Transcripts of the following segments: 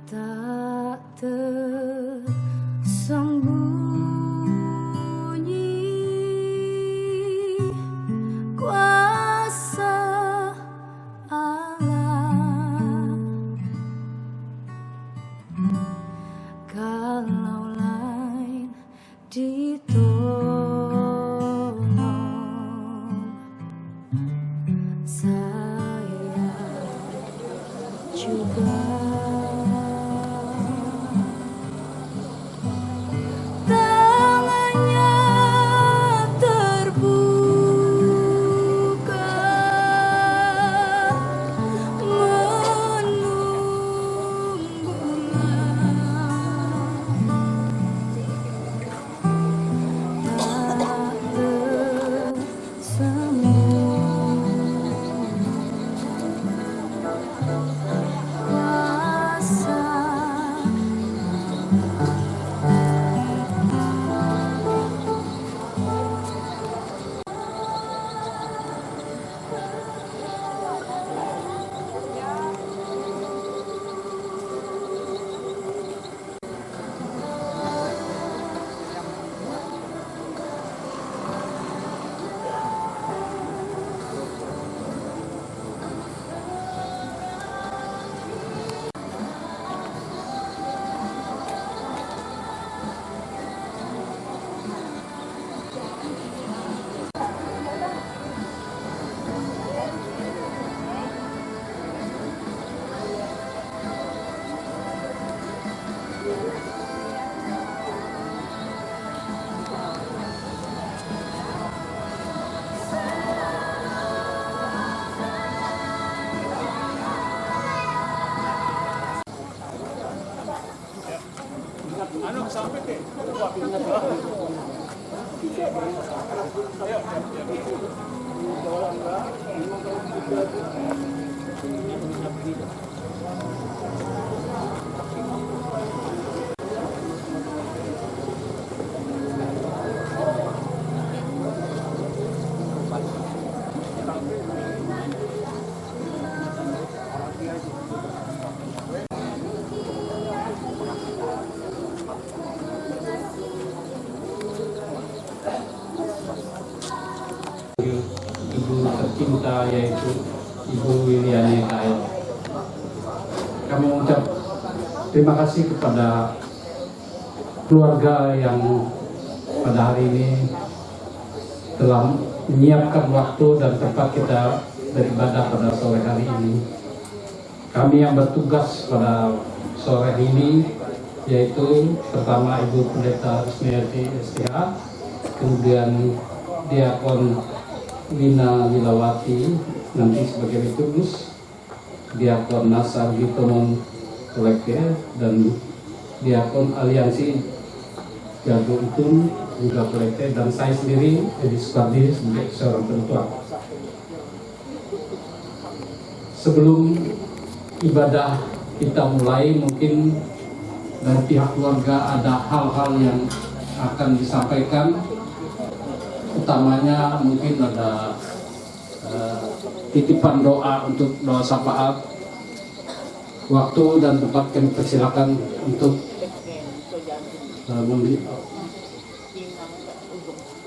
tak tersembunyi kuasa Allah. Kalau lain ditolong, saya juga tangannya terbuka Ibu tercinta yaitu Ibu Wiliani Kael. Kami mengucap terima kasih kepada keluarga yang pada hari ini telah menyiapkan waktu dan tempat kita beribadah pada sore hari ini. Kami yang bertugas pada sore ini yaitu pertama Ibu Pendeta Rusmiati STH, kemudian Diakon Wina Wilawati nanti sebagai liturgus, Diakon Nasar Gitomon Kolekte, dan Diakon Aliansi Jago Itun juga Kolekte, dan saya sendiri Edi Supardi sebagai seorang penutua. Sebelum ibadah kita mulai, mungkin dari pihak keluarga ada hal-hal yang akan disampaikan. Utamanya mungkin ada titipan doa untuk doa syafaat. Waktu dan tempat kami persilakan untuk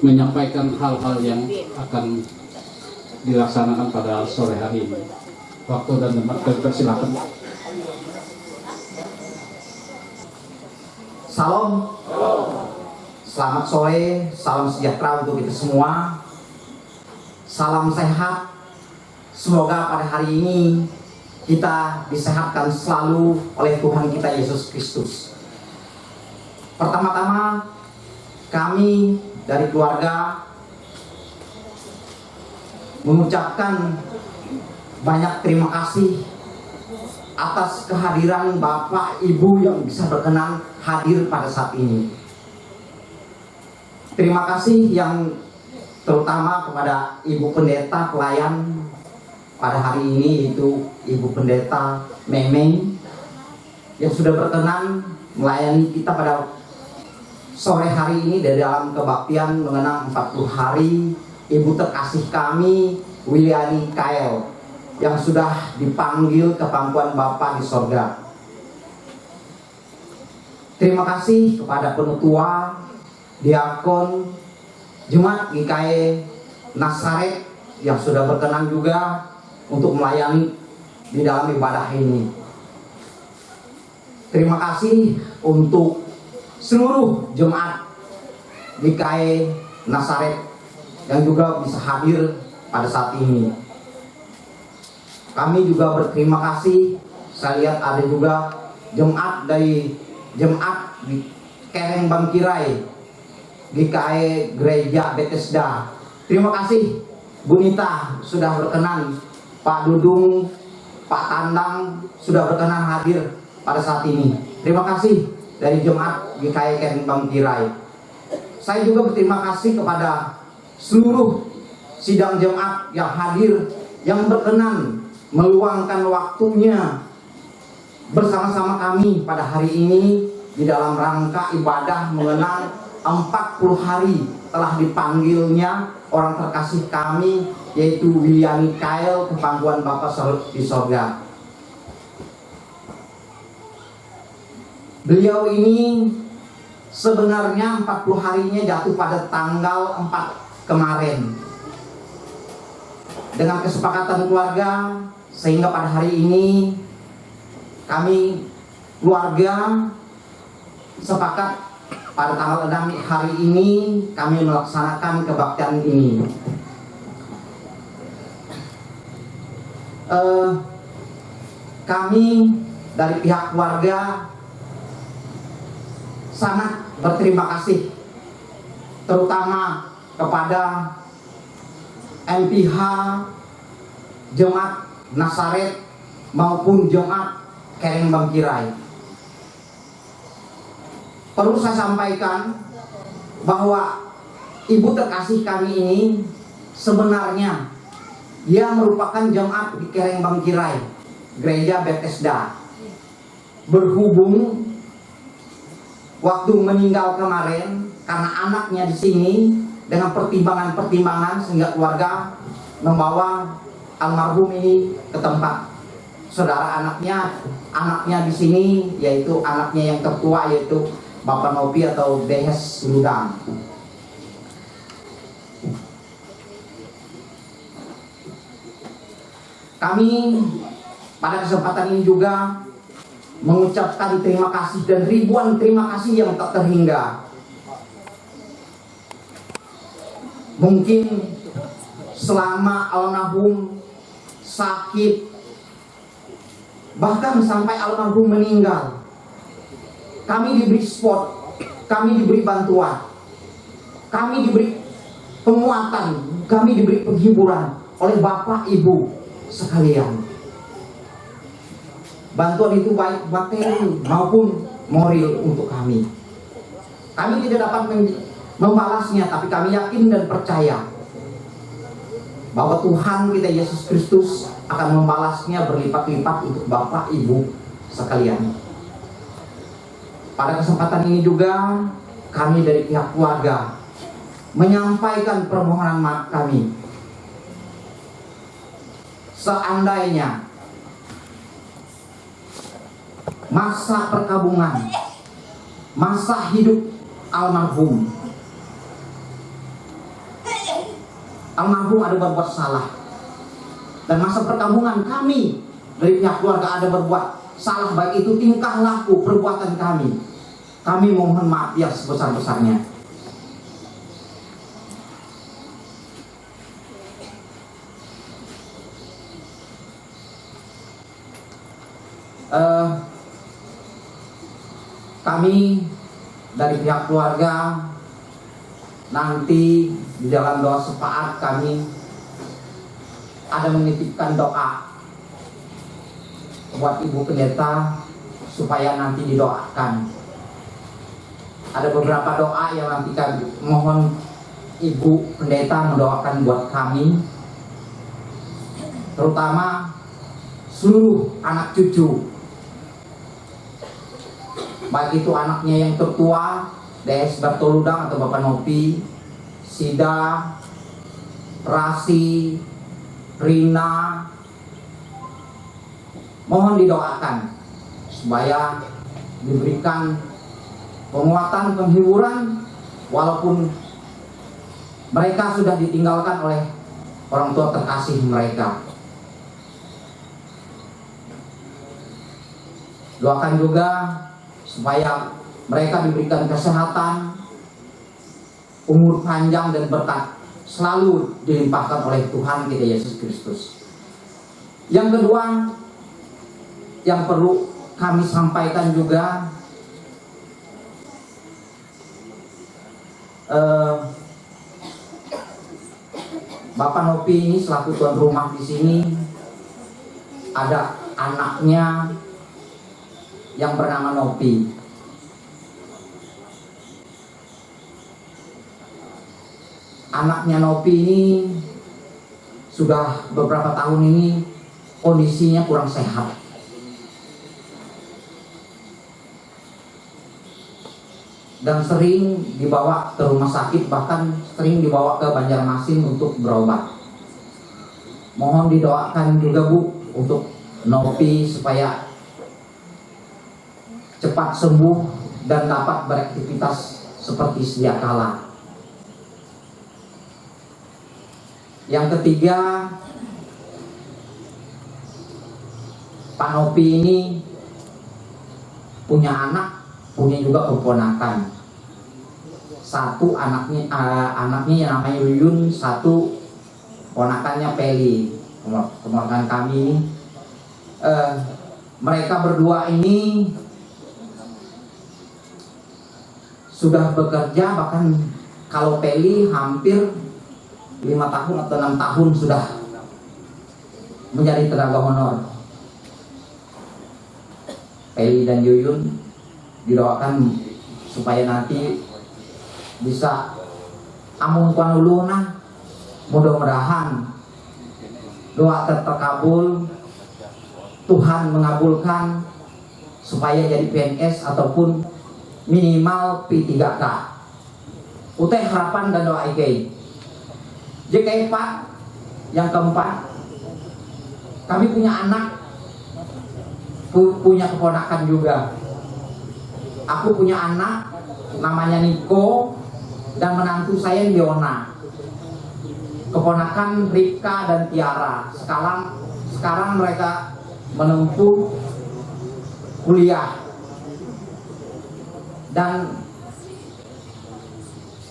menyampaikan hal-hal yang akan dilaksanakan pada sore hari ini. Waktu dan tempat kami persilakan. Salam. Selamat sore, salam sejahtera untuk kita semua. Salam sehat. Semoga pada hari ini kita disehatkan selalu oleh Tuhan kita Yesus Kristus. Pertama-tama, kami dari keluarga mengucapkan banyak terima kasih atas kehadiran Bapak Ibu yang bisa berkenan hadir pada saat ini. Terima kasih yang terutama kepada Ibu Pendeta pelayan pada hari ini, yaitu Ibu Pendeta Memeng yang sudah berkenan melayani kita pada sore hari ini dari dalam kebaktian mengenang 40 hari Ibu terkasih kami Wiliani Kael yang sudah dipanggil ke pangkuan Bapa di sorga. Terima kasih kepada penutua, diakon, jemaat GKI Nazaret yang sudah berkenan juga untuk melayani di dalam ibadah ini. Terima kasih untuk seluruh jemaat GKI Nazaret yang juga bisa hadir pada saat ini. Kami juga berterima kasih. Saya lihat ada juga jemaat dari jemaat di Kereng Bangkirai GKI Gereja Bethesda. Terima kasih Bu Nita sudah berkenan, Pak Dudung, Pak Tandang sudah berkenan hadir pada saat ini. Terima kasih dari jemaat GKI Kereng Bangkirai. Saya juga berterima kasih kepada seluruh sidang jemaat yang hadir, yang berkenan meluangkan waktunya bersama-sama kami pada hari ini di dalam rangka ibadah mengenang 40 hari telah dipanggilnya orang terkasih kami, yaitu William Mikael ke pangkuan Bapa di sorga. Beliau ini sebenarnya 40 harinya jatuh pada tanggal 4 kemarin. Dengan kesepakatan keluarga, sehingga pada hari ini kami keluarga sepakat pada tanggal 6 hari ini kami melaksanakan kebaktian ini. Kami dari pihak keluarga sangat berterima kasih terutama kepada MPH Jemaat Nazaret maupun Jemaat Kereng Bangkirai. Perlu saya sampaikan bahwa ibu terkasih kami ini sebenarnya dia merupakan jemaat di Kereng Bangkirai, Gereja Bethesda. Berhubung waktu meninggal kemarin karena anaknya di sini, dengan pertimbangan-pertimbangan sehingga keluarga membawa almarhum ini ke tempat saudara anaknya di sini, yaitu anaknya yang tertua, yaitu Bapak Nopi atau Dehes Ludang. Kami pada kesempatan ini juga mengucapkan terima kasih dan ribuan terima kasih yang tak terhingga. Mungkin selama almarhum sakit, bahkan sampai almarhum meninggal, kami diberi support, kami diberi bantuan, kami diberi penguatan, kami diberi penghiburan oleh Bapak Ibu sekalian. Bantuan itu baik materi maupun moral untuk kami. Kami tidak dapat membalasnya, tapi kami yakin dan percaya bahwa Tuhan kita Yesus Kristus akan membalasnya berlipat-lipat untuk Bapak Ibu sekalian. Pada kesempatan ini juga kami dari pihak keluarga menyampaikan permohonan maaf kami. Seandainya masa perkabungan, masa hidup almarhum ada berbuat salah, dan masa perkabungan kami dari pihak keluarga ada berbuat salah, baik itu tingkah laku, perbuatan kami mohon maaf yang sebesar-besarnya. Kami dari pihak keluarga nanti di dalam doa syafaat kami ada menitipkan doa buat Ibu Pendeta supaya nanti didoakan. Ada beberapa doa yang nanti kami mohon Ibu Pendeta mendoakan buat kami, terutama seluruh anak cucu, baik itu anaknya yang tertua Des Bartoludang atau Bapak Nopi, Sida, Rasi, Rina, mohon didoakan supaya diberikan penguatan, penghiburan, walaupun mereka sudah ditinggalkan oleh orang tua terkasih mereka. Doakan juga supaya mereka diberikan kesehatan, umur panjang dan berkat selalu dilimpahkan oleh Tuhan kita Yesus Kristus. Yang kedua yang perlu kami sampaikan juga, Bapak Nopi ini selaku tuan rumah di sini, ada anaknya yang bernama Nopi. Anaknya Nopi ini sudah beberapa tahun ini kondisinya kurang sehat. Dan sering dibawa ke rumah sakit, bahkan sering dibawa ke Banjarmasin untuk berobat. Mohon didoakan juga Bu untuk Nopi supaya cepat sembuh dan dapat beraktivitas seperti sedia kala. Yang ketiga, Pak Nopi ini punya anak, punya juga keponakan. Satu anaknya yang namanya Yuyun, satu ponakannya Peli, keponakan kami ini. Mereka berdua ini sudah bekerja, bahkan kalau Peli hampir 5 tahun atau 6 tahun sudah menjadi tenaga honor. Peli dan Yuyun didoakan supaya nanti bisa amung panuluna, mudah-mudahan doa terkabul, Tuhan mengabulkan supaya jadi PNS ataupun minimal P3K. Utai harapan dan doa IKI. JKI Pak, yang keempat, kami punya anak, punya keponakan juga. Aku punya anak, namanya Niko, dan menantu saya Leona. Keponakan Rika dan Tiara. Sekarang mereka menempuh kuliah. Dan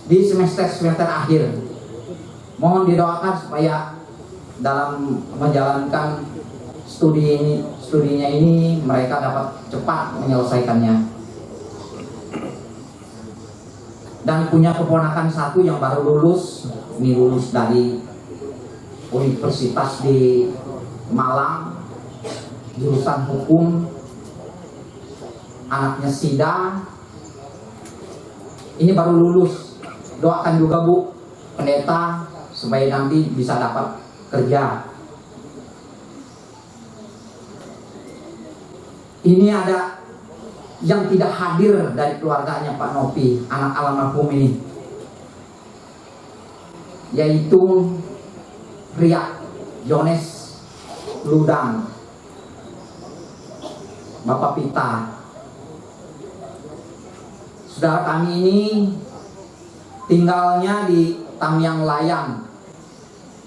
di semester akhir. Mohon didoakan supaya dalam menjalankan studinya ini mereka dapat cepat menyelesaikannya. Dan punya keponakan satu yang baru lulus, ini lulus dari universitas di Malang, jurusan hukum, anaknya Sida, ini baru lulus. Doakan juga Bu Pendeta supaya nanti bisa dapat kerja. Ini ada yang tidak hadir dari keluarganya Pak Nopi, anak almarhum ini, yaitu Riak Jones Ludang, Bapak Pita. Saudara kami ini tinggalnya di Tamyang Layang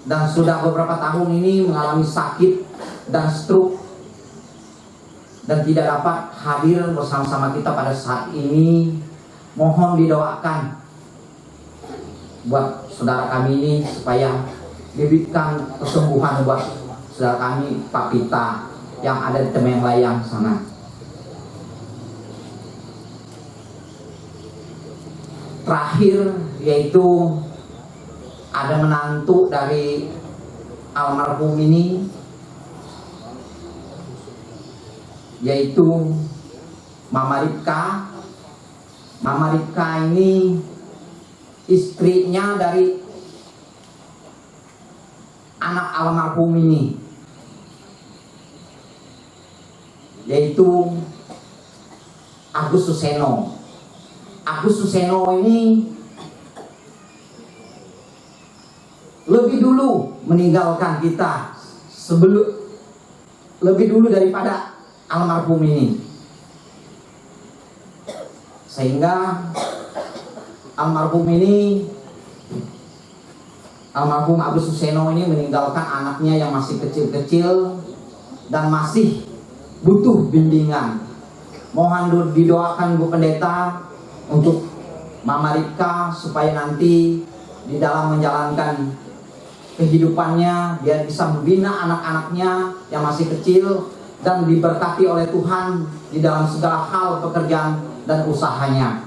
dan sudah beberapa tahun ini mengalami sakit dan stroke dan tidak dapat hadir bersama-sama kita pada saat ini. Mohon didoakan buat saudara kami ini supaya diberikan kesembuhan buat saudara kami Pak Pita yang ada di Tamyang Layang sana. Terakhir yaitu ada menantu dari almarhum ini, yaitu Mama Rika. Mama Rika ini istrinya dari anak almarhum ini, yaitu Agus Suseno. Agus Suseno ini lebih dulu meninggalkan kita, lebih dulu daripada almarhum ini. Sehingga almarhum Agus Suseno ini meninggalkan anaknya yang masih kecil-kecil dan masih butuh bimbingan. Mohon didoakan Bu Pendeta untuk Mama Rika supaya nanti di dalam menjalankan kehidupannya dia bisa membina anak-anaknya yang masih kecil dan diberkati oleh Tuhan di dalam segala hal pekerjaan dan usahanya.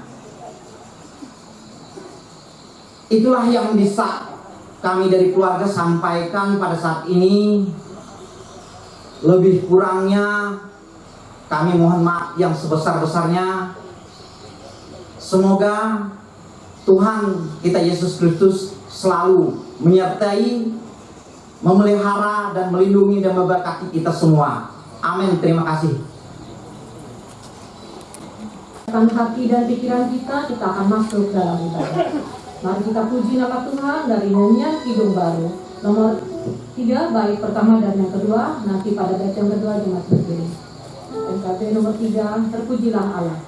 Itulah yang bisa kami dari keluarga sampaikan pada saat ini. Lebih kurangnya kami mohon maaf yang sebesar-besarnya. Semoga Tuhan kita Yesus Kristus selalu menyertai, memelihara dan melindungi dan memberkati kita semua. Amin. Terima kasih. Hati dan pikiran kita akan masuk dalam ibadah. Mari kita puji nama Tuhan dari nyanyian Kidung Baru nomor 3, bait pertama dan yang kedua. Nanti pada bait yang kedua jemaat berdiri. NKB nomor 3, terpujilah Allah.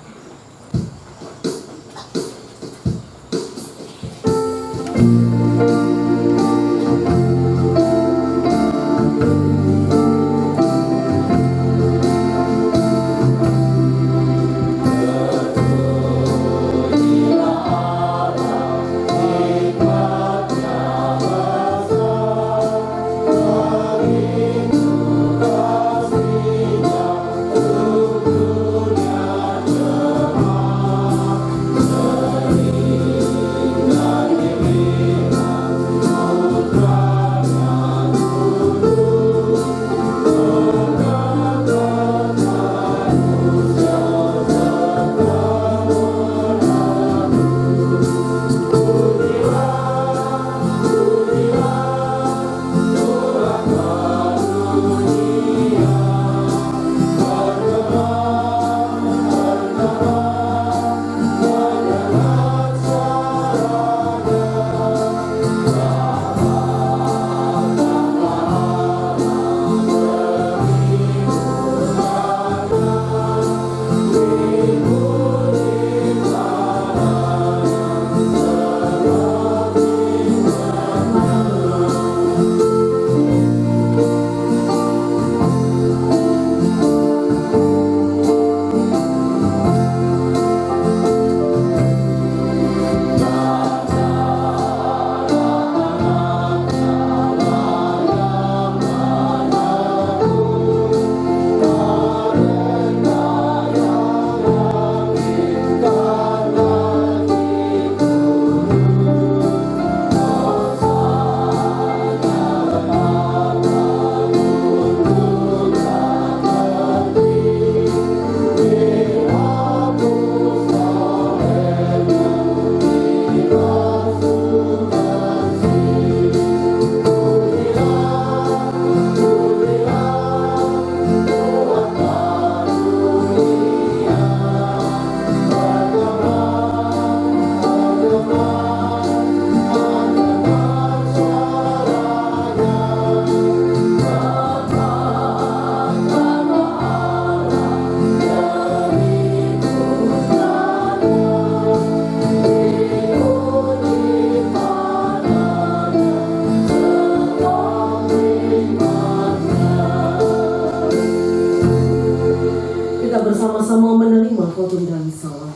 Bersama-sama menerima khotbah dan salam.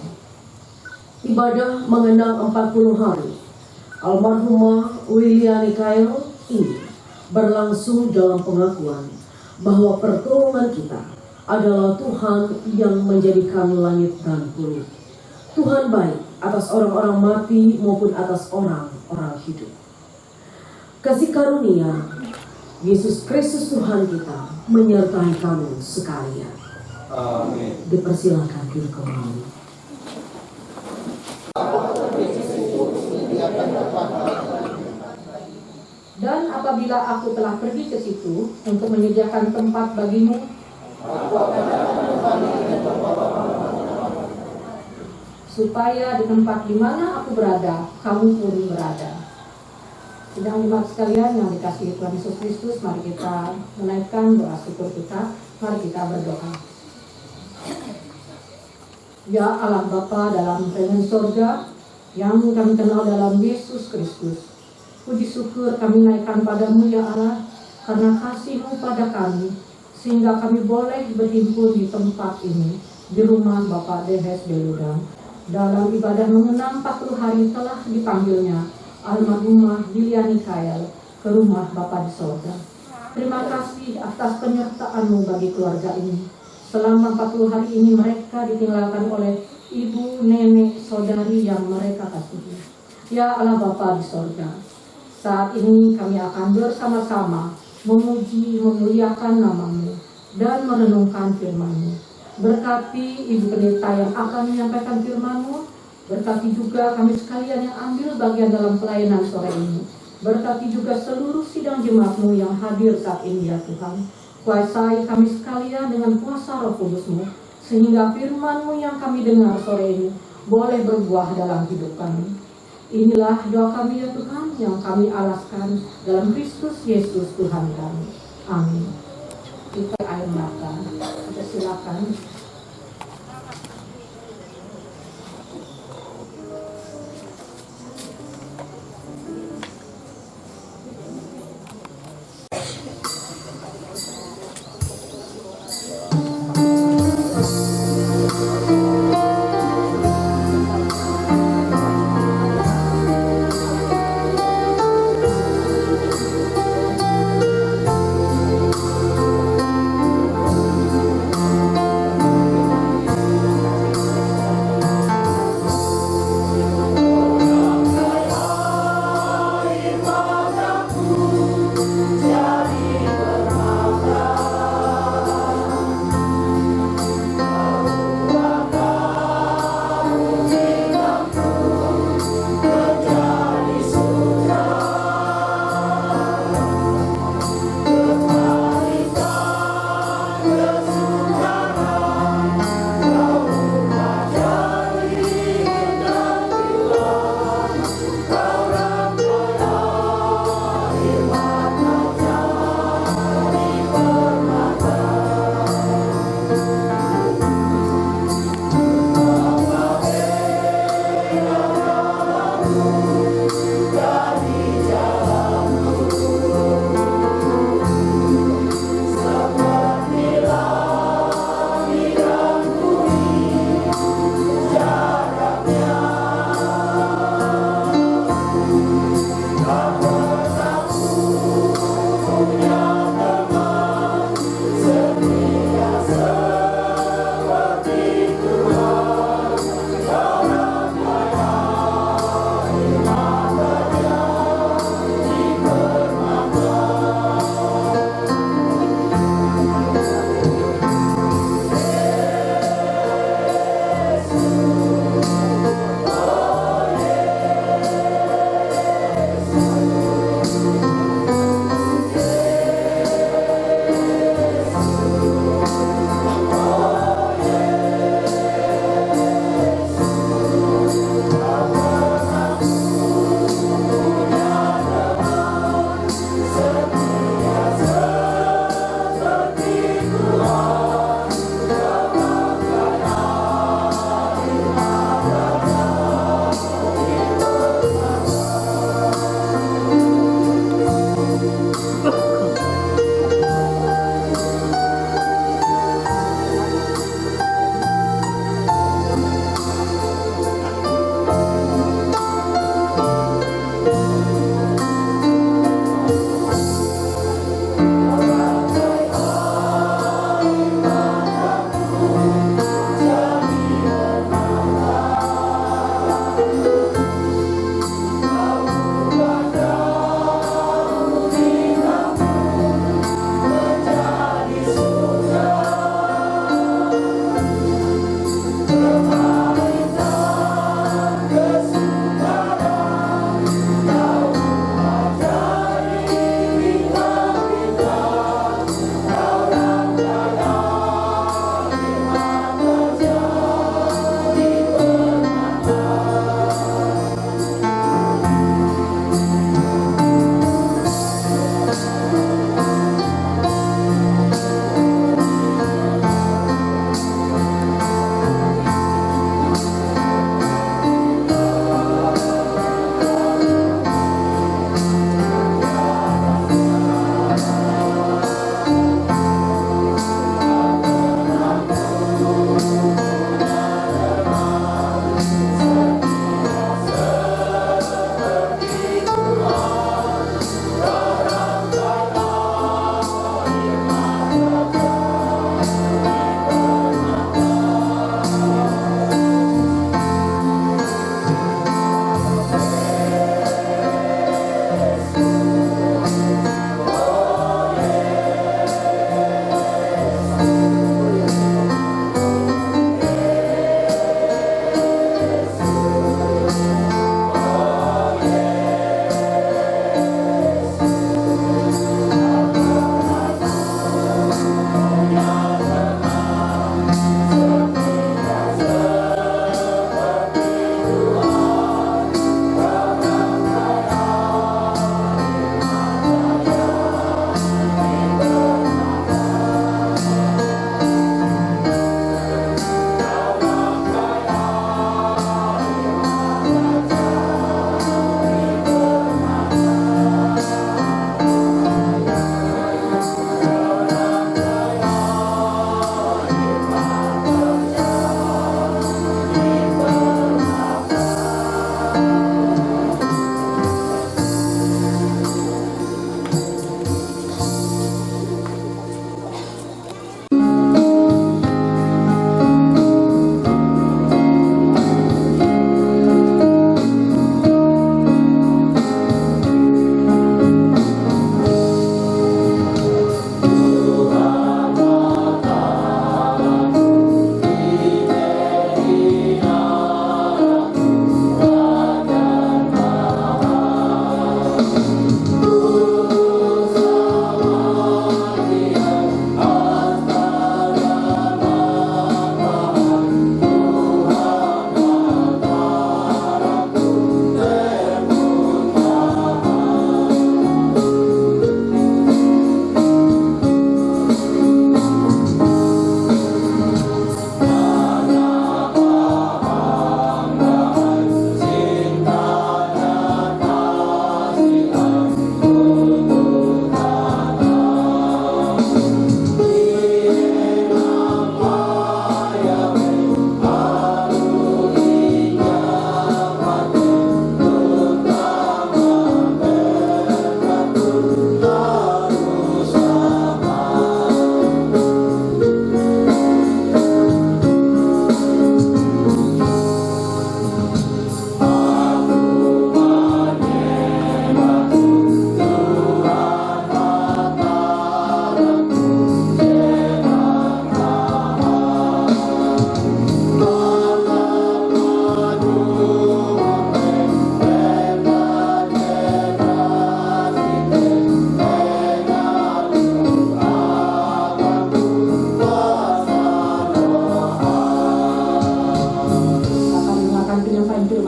Ibadah mengenang 40 hari almarhumah Wiliani Kairo ini berlangsung dalam pengakuan bahwa pertolongan kita adalah Tuhan yang menjadikan langit dan bumi. Tuhan baik atas orang-orang mati maupun atas orang-orang hidup. Kasih karunia Yesus Kristus Tuhan kita menyertai kamu sekalian. Amin. Dipersilakan duduk kembali. Dan apabila aku telah pergi ke situ untuk menyediakan tempat bagimu, supaya di tempat di mana aku berada, kamu pun berada. Sedang jemaat sekalian yang dikasihi Tuhan Yesus Kristus, mari kita menaikkan doa syukur kita. Mari kita berdoa. Ya Allah Bapa dalam kerajaan sorga yang kami kenal dalam Yesus Kristus. Puji syukur kami naikkan padamu ya Allah, karena kasih-Mu pada kami, sehingga kami boleh berhimpun di tempat ini, di rumah Bapak Dehes Beludang. Dalam ibadah mengenang 40 hari telah dipanggilnya almarhumah Liliani Kael ke rumah Bapa di sorga. Terima kasih atas penyertaan-Mu bagi keluarga ini. Selama 40 hari ini mereka ditinggalkan oleh ibu, nenek, saudari yang mereka kasihi. Ya Allah Bapa di sorga, saat ini kami akan bersama-sama memuji, memuliakan nama-Mu dan merenungkan firman-Mu. Berkati Ibu Pendeta yang akan menyampaikan firman-Mu, berkati juga kami sekalian yang ambil bagian dalam pelayanan sore ini. Berkati juga seluruh sidang jemaat-Mu yang hadir saat ini ya Tuhan. Kuasai kami sekalian dengan kuasa Roh Kudus-Mu, sehingga firman-Mu yang kami dengar sore ini boleh berbuah dalam hidup kami. Inilah doa kami ya Tuhan yang kami alaskan dalam Kristus Yesus Tuhan kami. Amin. Kita air mata, kita silakan.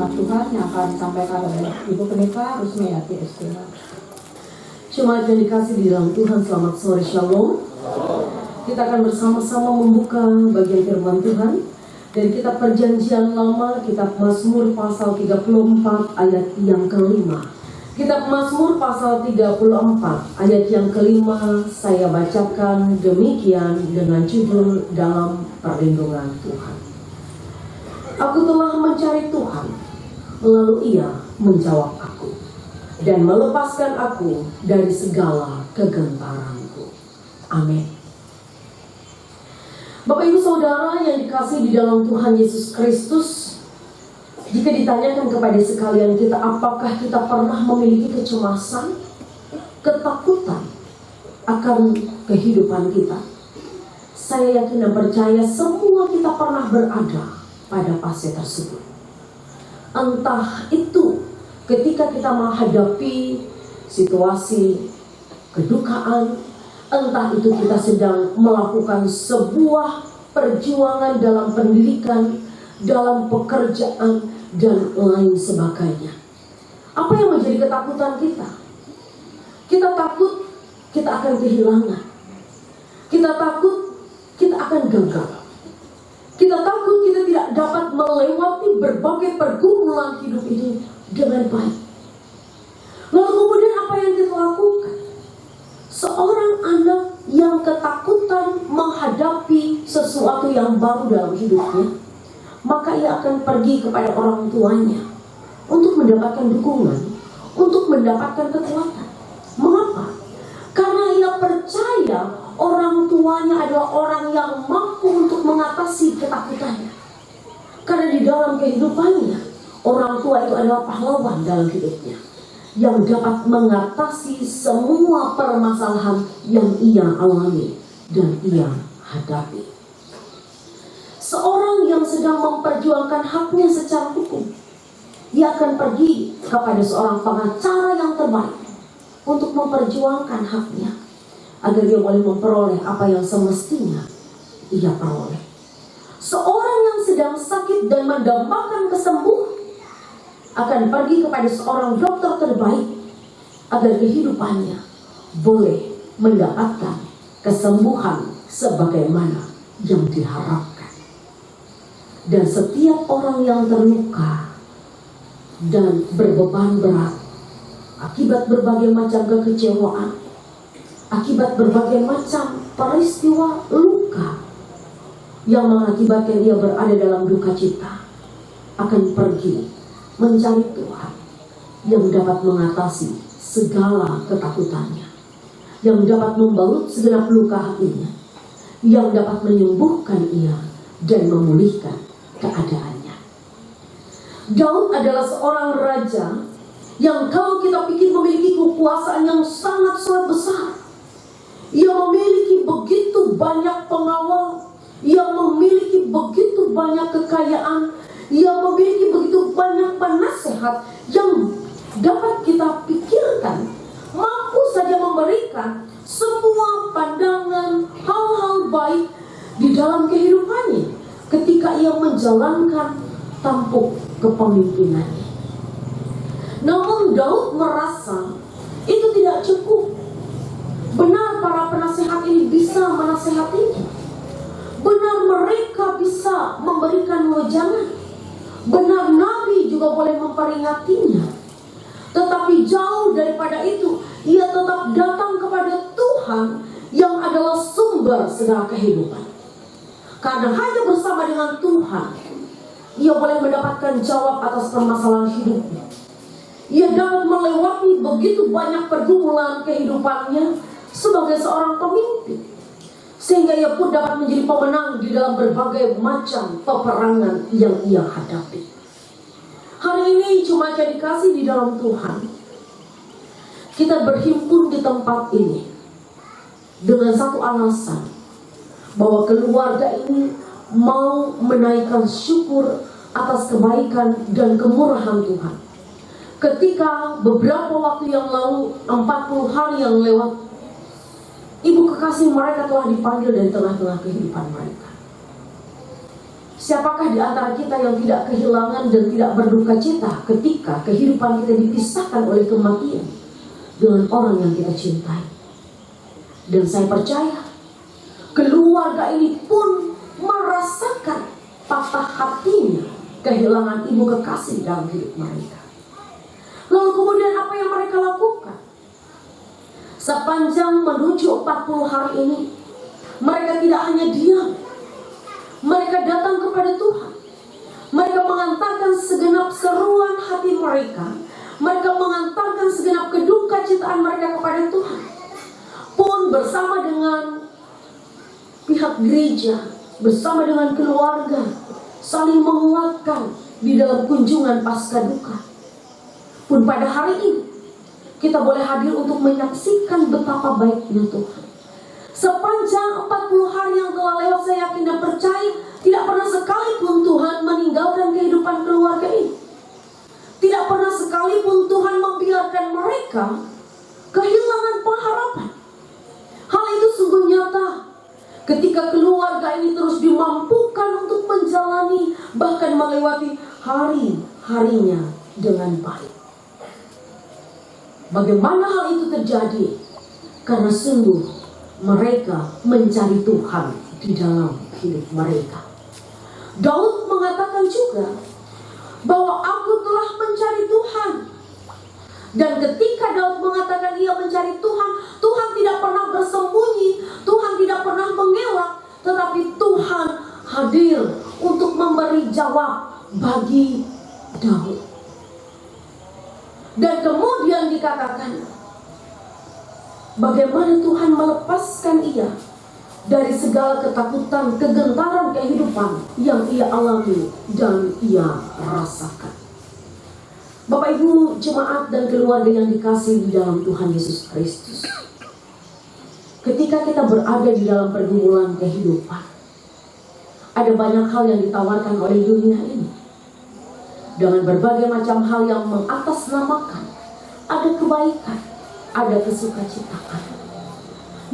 firman Tuhan yang akan disampaikan oleh Ibu Pendeta Rusmiati SPH. Jemaat yang dikasih di dalam Tuhan, selamat sore, shalom. Kita akan bersama-sama membuka bagian firman Tuhan dari kitab Perjanjian Lama, kitab Mazmur pasal 34 ayat yang kelima. Kitab Mazmur pasal 34 ayat yang kelima saya bacakan demikian dengan judul Dalam Perlindungan Tuhan. Aku telah mencari Tuhan, lalu Ia menjawab aku dan melepaskan aku dari segala kegentaranku. Amin. Bapak Ibu Saudara yang dikasihi di dalam Tuhan Yesus Kristus, jika ditanyakan kepada sekalian kita, apakah kita pernah memiliki kecemasan, ketakutan akan kehidupan kita? Saya yakin dan percaya semua kita pernah berada pada fase tersebut. Entah itu ketika kita menghadapi situasi kedukaan, entah itu kita sedang melakukan sebuah perjuangan dalam pendidikan, dalam pekerjaan, dan lain sebagainya. Apa yang menjadi ketakutan kita? Kita takut kita akan kehilangan. Kita takut kita akan gagal. Kita takut kita tidak dapat melewati berbagai pergumulan hidup itu dengan baik. Lalu kemudian apa yang kita lakukan? Seorang anak yang ketakutan menghadapi sesuatu yang baru dalam hidupnya, maka ia akan pergi kepada orang tuanya untuk mendapatkan dukungan, untuk mendapatkan kekuatan. Mengapa? Karena ia percaya orang tuanya adalah orang yang mampu untuk mengatasi ketakutannya. Karena di dalam kehidupannya, orang tua itu adalah pahlawan dalam hidupnya, yang dapat mengatasi semua permasalahan yang ia alami dan ia hadapi. Seorang yang sedang memperjuangkan haknya secara hukum, ia akan pergi kepada seorang pengacara yang terbaik untuk memperjuangkan haknya, agar dia boleh memperoleh apa yang semestinya ia peroleh. Seorang yang sedang sakit dan mendambakan kesembuhan akan pergi kepada seorang dokter terbaik agar kehidupannya boleh mendapatkan kesembuhan sebagaimana yang diharapkan. Dan setiap orang yang terluka dan berbeban berat akibat berbagai macam kekecewaan, akibat berbagai macam peristiwa luka yang mengakibatkan ia berada dalam duka cita, akan pergi mencari Tuhan yang dapat mengatasi segala ketakutannya, yang dapat membalut segenap luka hatinya, yang dapat menyembuhkan ia dan memulihkan keadaannya. Daud adalah seorang raja yang kalau kita pikir memiliki kekuasaan yang sangat-sangat besar. Ia memiliki begitu banyak pengawal, ia memiliki begitu banyak kekayaan, ia memiliki begitu banyak penasehat yang dapat kita pikirkan mampu saja memberikan semua pandangan hal-hal baik di dalam kehidupannya ketika ia menjalankan tampuk kepemimpinannya. Namun Daud merasa itu tidak cukup. Benar para penasehat ini bisa menasehatinya, benar mereka bisa memberikan wejangan, benar nabi juga boleh memperingatinya. Tetapi jauh daripada itu, ia tetap datang kepada Tuhan yang adalah sumber segala kehidupan. Karena hanya bersama dengan Tuhan, ia boleh mendapatkan jawab atas permasalahan hidupnya. Ia dapat melewati begitu banyak pergumulan kehidupannya sebagai seorang pemimpin, sehingga ia pun dapat menjadi pemenang di dalam berbagai macam peperangan yang ia hadapi. Hari ini cuma jadi kasih di dalam Tuhan, kita berhimpun di tempat ini dengan satu alasan, bahwa keluarga ini mau menaikkan syukur atas kebaikan dan kemurahan Tuhan. Ketika beberapa waktu yang lalu, 40 hari yang lewat, ibu kekasih mereka telah dipanggil dari tengah-tengah kehidupan mereka. Siapakah di antara kita yang tidak kehilangan dan tidak berduka cita ketika kehidupan kita dipisahkan oleh kematian dengan orang yang kita cintai? Dan saya percaya keluarga ini pun merasakan patah hatinya kehilangan ibu kekasih dalam hidup mereka. Lalu kemudian apa yang mereka lakukan? Sepanjang menuju 40 hari ini, mereka tidak hanya diam. Mereka datang kepada Tuhan. Mereka mengantarkan segenap seruan hati mereka. Mereka mengantarkan segenap kedukacita mereka kepada Tuhan. Pun bersama dengan pihak gereja, bersama dengan keluarga, saling menguatkan di dalam kunjungan pasca duka. Pun pada hari ini, kita boleh hadir untuk menyaksikan betapa baiknya Tuhan. Sepanjang 40 hari yang telah lewat, saya yakin dan percaya tidak pernah sekalipun Tuhan meninggalkan kehidupan keluarga ini. Tidak pernah sekalipun Tuhan membiarkan mereka kehilangan pengharapan. Hal itu sungguh nyata ketika keluarga ini terus dimampukan untuk menjalani bahkan melewati hari-harinya dengan baik. Bagaimana hal itu terjadi? Karena sungguh mereka mencari Tuhan di dalam hidup mereka. Daud mengatakan juga bahwa aku telah mencari Tuhan. Dan ketika Daud mengatakan ia mencari Tuhan, Tuhan tidak pernah bersembunyi, Tuhan tidak pernah mengelak, tetapi Tuhan hadir untuk memberi jawab bagi Daud. Dan kemudian dikatakan bagaimana Tuhan melepaskan ia dari segala ketakutan, kegentaran kehidupan yang ia alami dan ia rasakan. Bapak Ibu jemaat dan keluarga yang dikasihi di dalam Tuhan Yesus Kristus, ketika kita berada di dalam pergumulan kehidupan, ada banyak hal yang ditawarkan oleh dunia ini. Dengan berbagai macam hal yang mengatasnamakan ada kebaikan, ada kesukacitaan.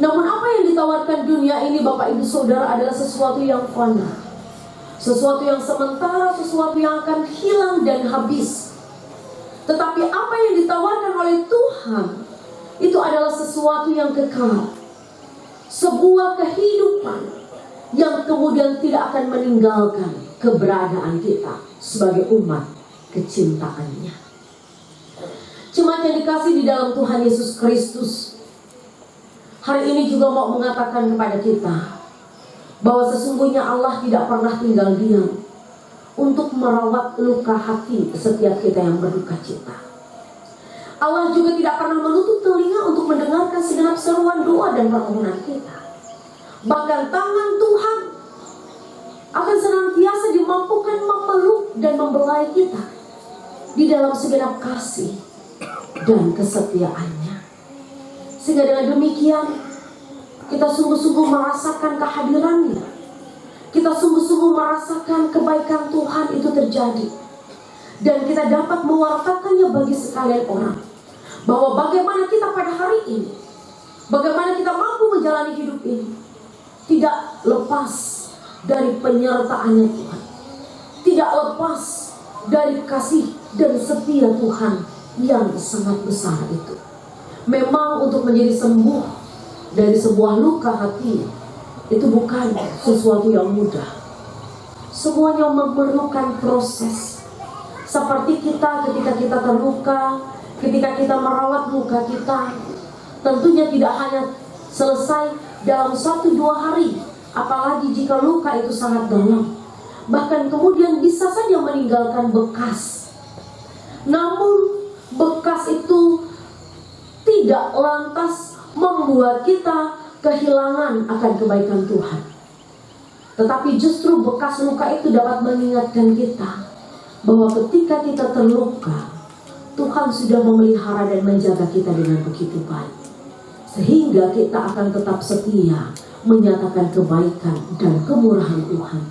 Namun apa yang ditawarkan dunia ini, Bapak Ibu Saudara, adalah sesuatu yang fana, sesuatu yang sementara, sesuatu yang akan hilang dan habis. Tetapi apa yang ditawarkan oleh Tuhan itu adalah sesuatu yang kekal, sebuah kehidupan yang kemudian tidak akan meninggalkan keberadaan kita sebagai umat kecintaannya. Jemaat yang dikasih di dalam Tuhan Yesus Kristus, hari ini juga mau mengatakan kepada kita bahwa sesungguhnya Allah tidak pernah tinggal diam untuk merawat luka hati setiap kita yang berduka cita. Allah juga tidak pernah menutup telinga untuk mendengarkan segenap seruan doa dan permohonan kita. Bahkan tangan Tuhan akan senantiasa dimampukan memeluk dan membelai kita di dalam segenap kasih dan kesetiaannya. Sehingga dengan demikian kita sungguh-sungguh merasakan kehadirannya. Kita sungguh-sungguh merasakan kebaikan Tuhan itu terjadi. Dan kita dapat mewartakannya bagi sekalian orang. Bahwa bagaimana kita pada hari ini, bagaimana kita mampu menjalani hidup ini, tidak lepas dari penyertaannya Tuhan, tidak lepas dari kasih dan setia Tuhan yang sangat besar itu. Memang untuk menjadi sembuh dari sebuah luka hati itu bukan sesuatu yang mudah. Semuanya memerlukan proses. Seperti kita ketika kita terluka, ketika kita merawat luka kita, tentunya tidak hanya selesai dalam 1-2 hari. Apalagi jika luka itu sangat dalam, bahkan kemudian bisa saja meninggalkan bekas. Namun bekas itu tidak lantas membuat kita kehilangan akan kebaikan Tuhan. Tetapi justru bekas luka itu dapat mengingatkan kita bahwa ketika kita terluka, Tuhan sudah memelihara dan menjaga kita dengan begitu baik. Sehingga kita akan tetap setia menyatakan kebaikan dan kemurahan Tuhan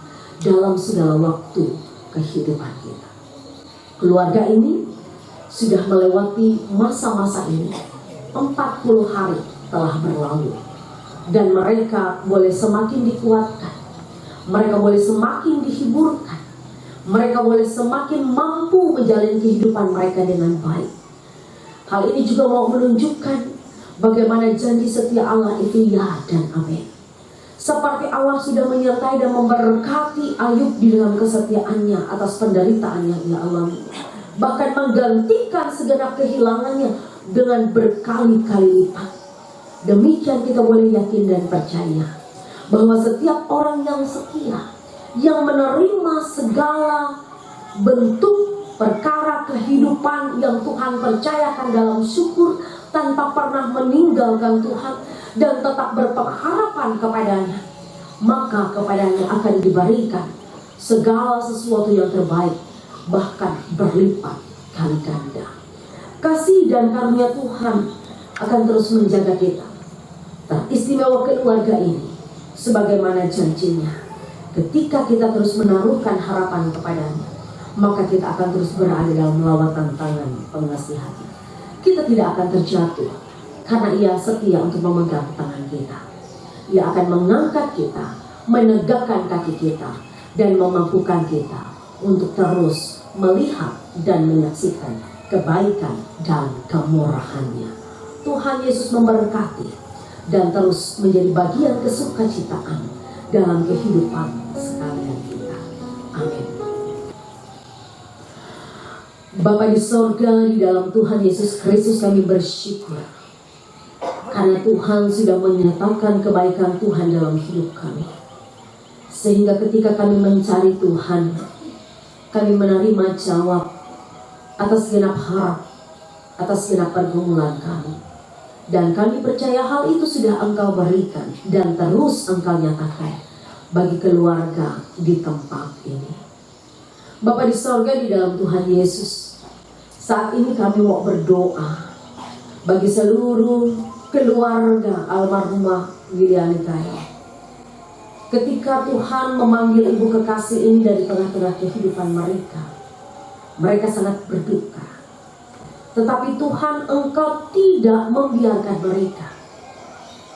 dalam segala waktu kehidupan kita. Keluarga ini sudah melewati masa-masa ini. 40 hari telah berlalu dan mereka boleh semakin dikuatkan. Mereka boleh semakin dihiburkan. Mereka boleh semakin mampu menjalani kehidupan mereka dengan baik. Hal ini juga mau menunjukkan bagaimana janji setia Allah itu ya dan amin. Seperti Allah sudah menyertai dan memberkati Ayub di dalam kesetiaannya atas penderitaan yang ia alami, bahkan menggantikan segenap kehilangannya dengan berkali-kali lipat. Demikian kita boleh yakin dan percaya bahwa setiap orang yang setia, yang menerima segala bentuk perkara kehidupan yang Tuhan percayakan dalam syukur, tanpa pernah meninggalkan Tuhan dan tetap berpengharapan kepadanya, maka kepadanya akan diberikan segala sesuatu yang terbaik, bahkan berlipat kali ganda. Kasih dan karunia Tuhan akan terus menjaga kita. Teristimewa keluarga ini sebagaimana janjinya, ketika kita terus menaruhkan harapan kepadanya, maka kita akan terus berada dalam lawatan tangan pengasih hati. Kita tidak akan terjatuh karena Ia setia untuk memegang tangan kita. Ia akan mengangkat kita, menegakkan kaki kita, dan memampukan kita untuk terus melihat dan menyaksikan kebaikan dan kemurahan-Nya. Tuhan Yesus memberkati dan terus menjadi bagian kesukacitaan dalam kehidupan sekalian kita. Amin. Bapa di sorga, di dalam Tuhan Yesus Kristus kami bersyukur karena Tuhan sudah menyatakan kebaikan Tuhan dalam hidup kami, sehingga ketika kami mencari Tuhan, kami menerima jawab atas genap harap, atas genap pergumulan kami. Dan kami percaya hal itu sudah Engkau berikan dan terus Engkau nyatakan bagi keluarga di tempat ini. Bapa di sorga, di dalam Tuhan Yesus, saat ini kami mau berdoa bagi seluruh keluarga almarhumah Wiliani Kayo. Ketika Tuhan memanggil ibu kekasih ini dari tengah-tengah kehidupan mereka, mereka sangat berduka. Tetapi Tuhan, Engkau tidak membiarkan mereka.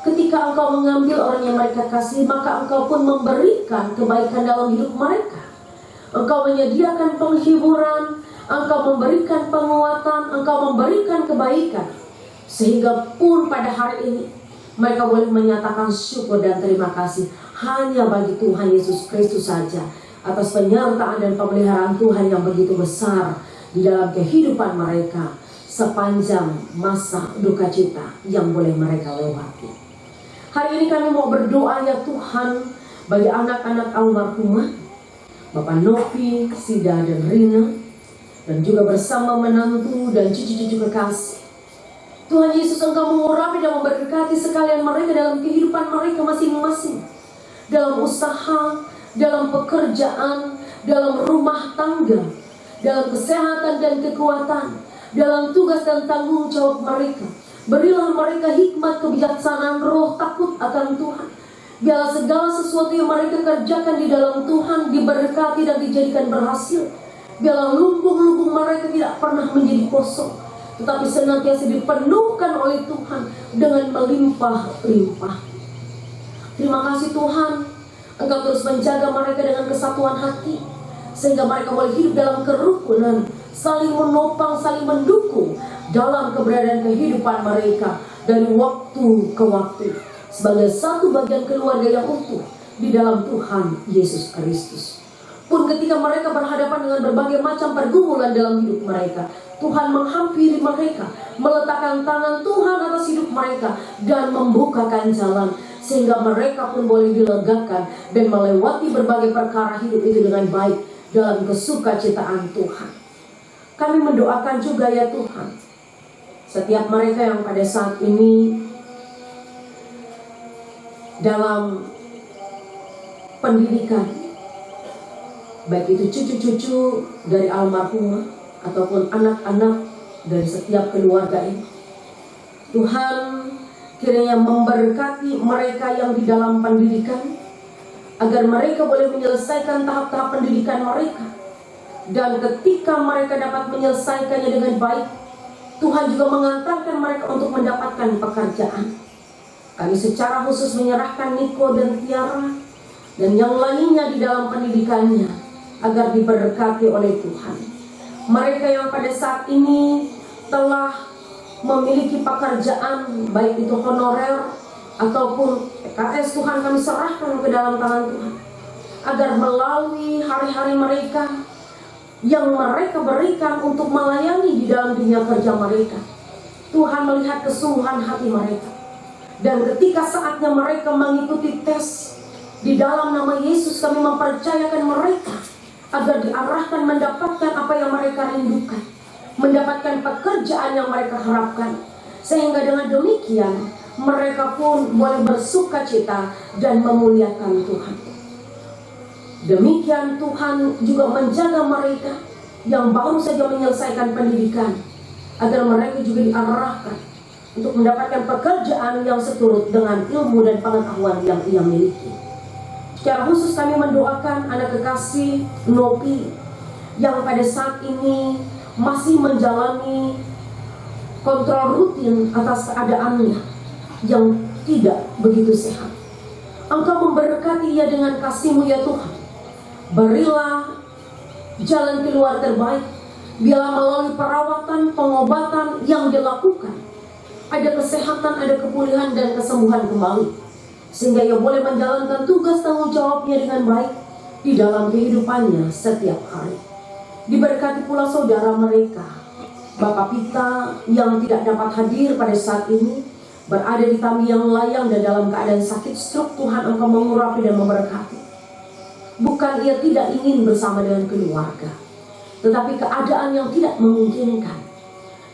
Ketika Engkau mengambil orang yang mereka kasih, maka Engkau pun memberikan kebaikan dalam hidup mereka. Engkau menyediakan penghiburan, Engkau memberikan penguatan, Engkau memberikan kebaikan. Sehingga pun pada hari ini mereka boleh menyatakan syukur dan terima kasih hanya bagi Tuhan Yesus Kristus saja atas penyertaan dan pemeliharaan Tuhan yang begitu besar di dalam kehidupan mereka sepanjang masa duka cita yang boleh mereka lewati. Hari ini kami mau berdoa ya Tuhan bagi anak-anak almarhumah Bapak Novi, Sida, dan Rina, dan juga bersama menantu dan cucu-cucu kekasih. Tuhan Yesus, Engkau mengurapi dan memberkati sekalian mereka dalam kehidupan mereka masing-masing, dalam usaha, dalam pekerjaan, dalam rumah tangga, dalam kesehatan dan kekuatan, dalam tugas dan tanggung jawab mereka. Berilah mereka hikmat, kebijaksanaan, roh takut akan Tuhan. Biarlah segala sesuatu yang mereka kerjakan di dalam Tuhan diberkati dan dijadikan berhasil. Biarlah lumbung-lumbung mereka tidak pernah menjadi kosong, tetapi senantiasa dipenuhkan oleh Tuhan dengan melimpah-limpah. Terima kasih Tuhan, Engkau terus menjaga mereka dengan kesatuan hati, sehingga mereka boleh hidup dalam kerukunan, saling menopang, saling mendukung dalam keberadaan kehidupan mereka dari waktu ke waktu, sebagai satu bagian keluarga yang utuh di dalam Tuhan Yesus Kristus. Pun ketika mereka berhadapan dengan berbagai macam pergumulan dalam hidup mereka, Tuhan menghampiri mereka, meletakkan tangan Tuhan atas hidup mereka dan membukakan jalan, sehingga mereka pun boleh dilegakan dan melewati berbagai perkara hidup itu dengan baik dalam kesukacitaan Tuhan. Kami mendoakan juga ya Tuhan, setiap mereka yang pada saat ini dalam pendidikan, baik itu cucu-cucu dari almarhumah ataupun anak-anak dari setiap keluarga ini, Tuhan kiranya memberkati mereka yang di dalam pendidikan, agar mereka boleh menyelesaikan tahap-tahap pendidikan mereka. Dan ketika mereka dapat menyelesaikannya dengan baik, Tuhan juga mengantarkan mereka untuk mendapatkan pekerjaan. Kami secara khusus menyerahkan Niko dan Tiara dan yang lainnya di dalam pendidikannya, agar diberkati oleh Tuhan. Mereka yang pada saat ini telah memiliki pekerjaan, baik itu honorer ataupun PKS, Tuhan kami serahkan ke dalam tangan Tuhan, agar melalui hari-hari mereka yang mereka berikan untuk melayani di dalam dunia kerja mereka, Tuhan melihat kesungguhan hati mereka. Dan ketika saatnya mereka mengikuti tes, di dalam nama Yesus kami mempercayakan mereka agar diarahkan mendapatkan apa yang mereka rindukan, mendapatkan pekerjaan yang mereka harapkan, sehingga dengan demikian mereka pun boleh bersuka cita dan memuliakan Tuhan. Demikian Tuhan juga menjaga mereka yang baru saja menyelesaikan pendidikan, agar mereka juga diarahkan untuk mendapatkan pekerjaan yang seturut dengan ilmu dan pengetahuan yang ia miliki. Secara khusus kami mendoakan anak kekasih Nopi yang pada saat ini masih menjalani kontrol rutin atas keadaannya yang tidak begitu sehat. Engkau memberkati ia dengan kasih-Mu ya Tuhan. Berilah jalan keluar terbaik. Biarlah melalui perawatan, pengobatan yang dilakukan, ada kesehatan, ada kepulihan dan kesembuhan kembali, sehingga ia boleh menjalankan tugas tanggung jawabnya dengan baik di dalam kehidupannya setiap hari. Diberkati pula saudara mereka, Bapak Pita yang tidak dapat hadir pada saat ini, berada di Tamiang Layang dan dalam keadaan sakit stroke. Tuhan Engkau mengurapi dan memberkati. Bukan ia tidak ingin bersama dengan keluarga, tetapi keadaan yang tidak memungkinkan.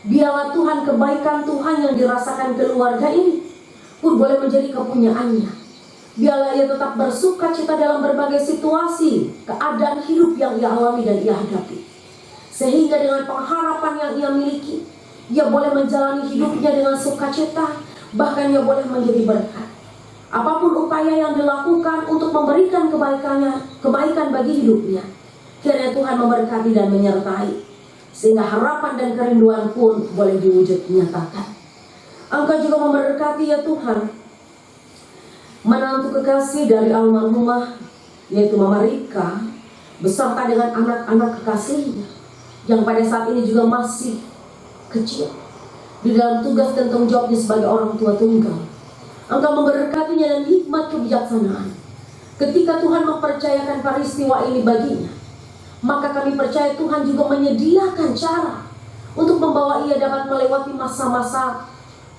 Biarlah Tuhan, kebaikan Tuhan yang dirasakan keluarga ini pun boleh menjadi kepunyaannya. Biarlah ia tetap bersuka cita dalam berbagai situasi, keadaan hidup yang ia alami dan ia hadapi, sehingga dengan pengharapan yang ia miliki, ia boleh menjalani hidupnya dengan sukacita, bahkan ia boleh menjadi berkat. Apapun upaya yang dilakukan untuk memberikan kebaikan bagi hidupnya, kiranya Tuhan memberkati dan menyertai, sehingga harapan dan kerinduan pun boleh diwujud nyatakan. Engkau juga memberkati ya Tuhan menantu kekasih dari almarhumah, yaitu Mama Rika, beserta dengan anak-anak kekasihnya yang pada saat ini juga masih kecil di dalam tugas dan tanggung jawabnya sebagai orang tua tunggal. Engkau memberkatinya dan hikmat kebijaksanaan. Ketika Tuhan mempercayakan peristiwa ini baginya, maka kami percaya Tuhan juga menyediakan cara untuk membawa ia dapat melewati masa-masa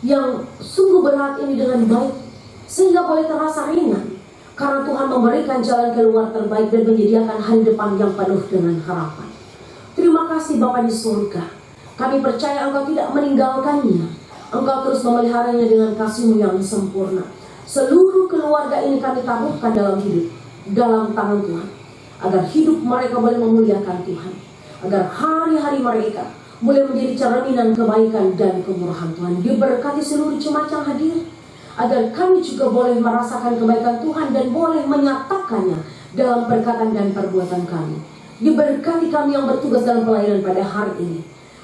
yang sungguh berat ini dengan baik, sehingga boleh terasa ringan, karena Tuhan memberikan jalan keluar terbaik dan menyediakan hari depan yang penuh dengan harapan. Terima kasih Bapa di surga. Kami percaya Engkau tidak meninggalkannya. Engkau terus memeliharanya dengan kasih-Mu yang sempurna. Seluruh keluarga ini kami taruhkan dalam tangan Tuhan, agar hidup mereka boleh memuliakan Tuhan, agar hari-hari mereka boleh menjadi cerminan kebaikan dan kemurahan Tuhan. Diberkati seluruh jemaat yang hadir, agar kami juga boleh merasakan kebaikan Tuhan dan boleh menyatakannya dalam perkataan dan perbuatan kami. Diberkati kami yang bertugas dalam pelayanan pada hari ini,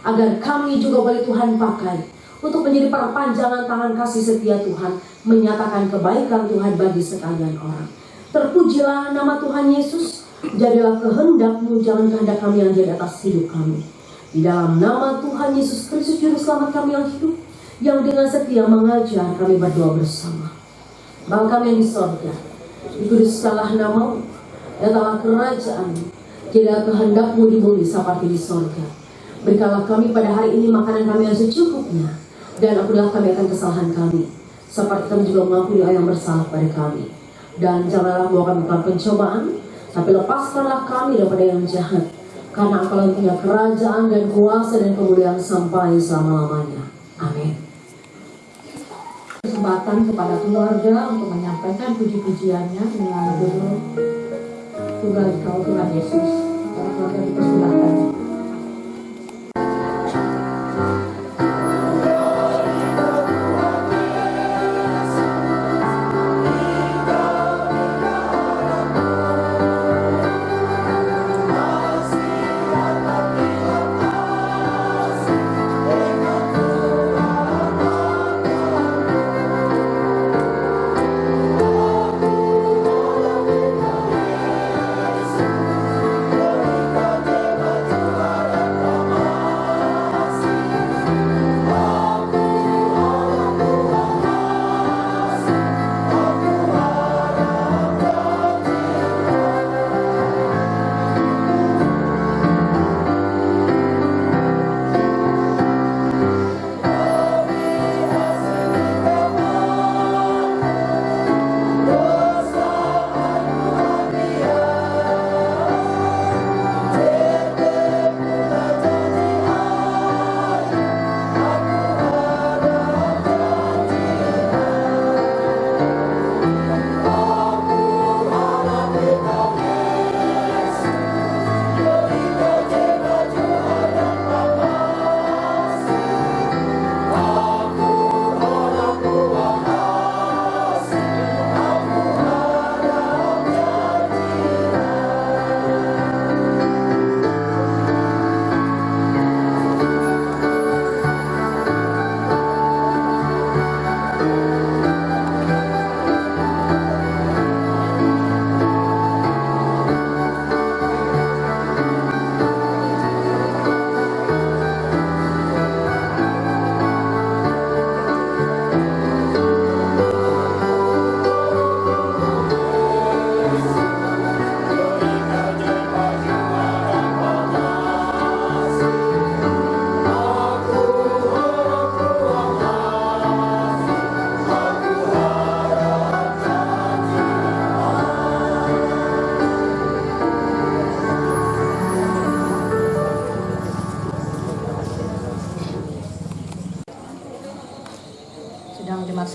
agar kami juga boleh Tuhan pakai untuk menjadi perpanjangan tangan kasih setia Tuhan, menyatakan kebaikan Tuhan bagi sekalian orang. Terpujilah nama Tuhan Yesus. Jadilah kehendak-Mu, jangan kehendak kami yang jadi atas hidup kami. Di dalam nama Tuhan Yesus Kristus Juru Selamat kami yang hidup, yang dengan setia mengajar, kami berdoa bersama. Bapa kami yang di sorga, dikuduskanlah nama-Mu, datanglah kerajaan-Mu, jadilah kehendak-Mu di bumi seperti di sorga. Berikanlah kami pada hari ini makanan kami yang secukupnya, dan ampunilah kami akan kesalahan kami, seperti kami juga mengampuni orang yang bersalah pada kami. Dan janganlah bawa kami dalam pencobaan, tapi lepaskanlah kami daripada yang jahat, karena Engkau yang punya kerajaan dan kuasa dan kemuliaan sampai selama-lamanya. Amin. Kesempatan kepada keluarga untuk menyampaikan puji-pujiannya dengan judul Tunggal Kau Tuhan Yesus. Para keluarga dipersilakan.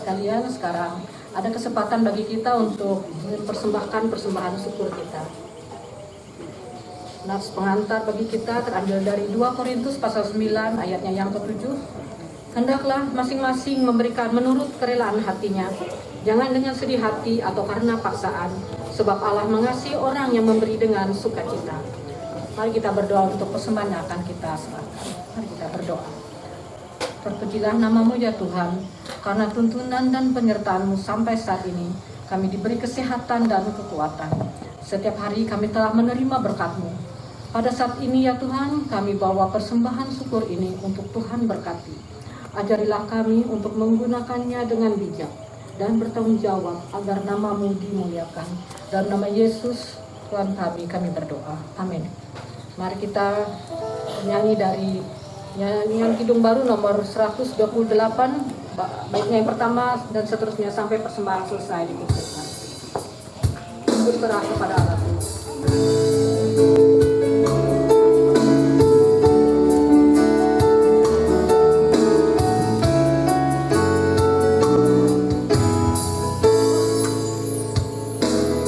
sekalian, sekarang ada kesempatan bagi kita untuk mempersembahkan persembahan syukur kita. Nats pengantar bagi kita terambil dari 2 Korintus pasal 9 ayatnya yang ke-7. Hendaklah masing-masing memberikan menurut kerelaan hatinya, jangan dengan sedih hati atau karena paksaan, sebab Allah mengasihi orang yang memberi dengan sukacita. Mari kita berdoa untuk persembahan yang akan kita serahkan. Mari kita berdoa. Terpujilah namamu ya Tuhan, karena tuntunan dan penyertaan-Mu sampai saat ini kami diberi kesehatan dan kekuatan. Setiap hari kami telah menerima berkat-Mu. Pada saat ini ya Tuhan, kami bawa persembahan syukur ini untuk Tuhan berkati. Ajarilah kami untuk menggunakannya dengan bijak dan bertanggung jawab agar nama-Mu dimuliakan. Dalam nama Yesus Tuhan kami berdoa. Amin. Mari kita nyanyi dari nyanyian Kidung Baru nomor 128, baiknya yang pertama dan seterusnya sampai persembahan selesai dipikirkan. Berserah kepada Allah.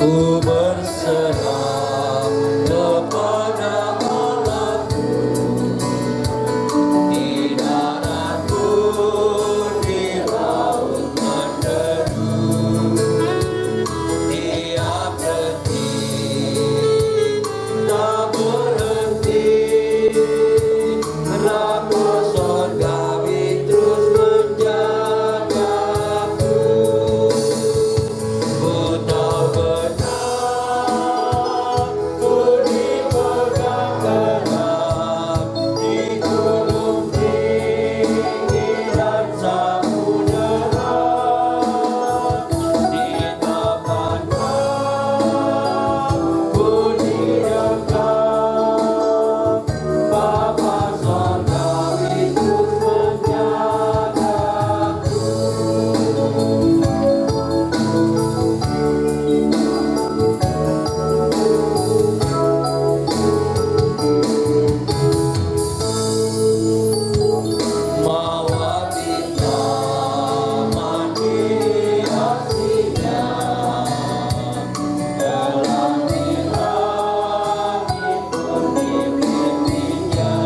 Ku berserah kepada Allahku, di darat pun di laut menderu, tiap detik tak berhenti, Raja Sorgawi terus menjagaku. Ku tahu benar, ku dipegang erat di gunung tinggi dan samudera, di tempatnya ku didekat, Bapa Sorgawi terus menjagaku. Mawati taman hiasinya, telah di langit pun dipimpinnya,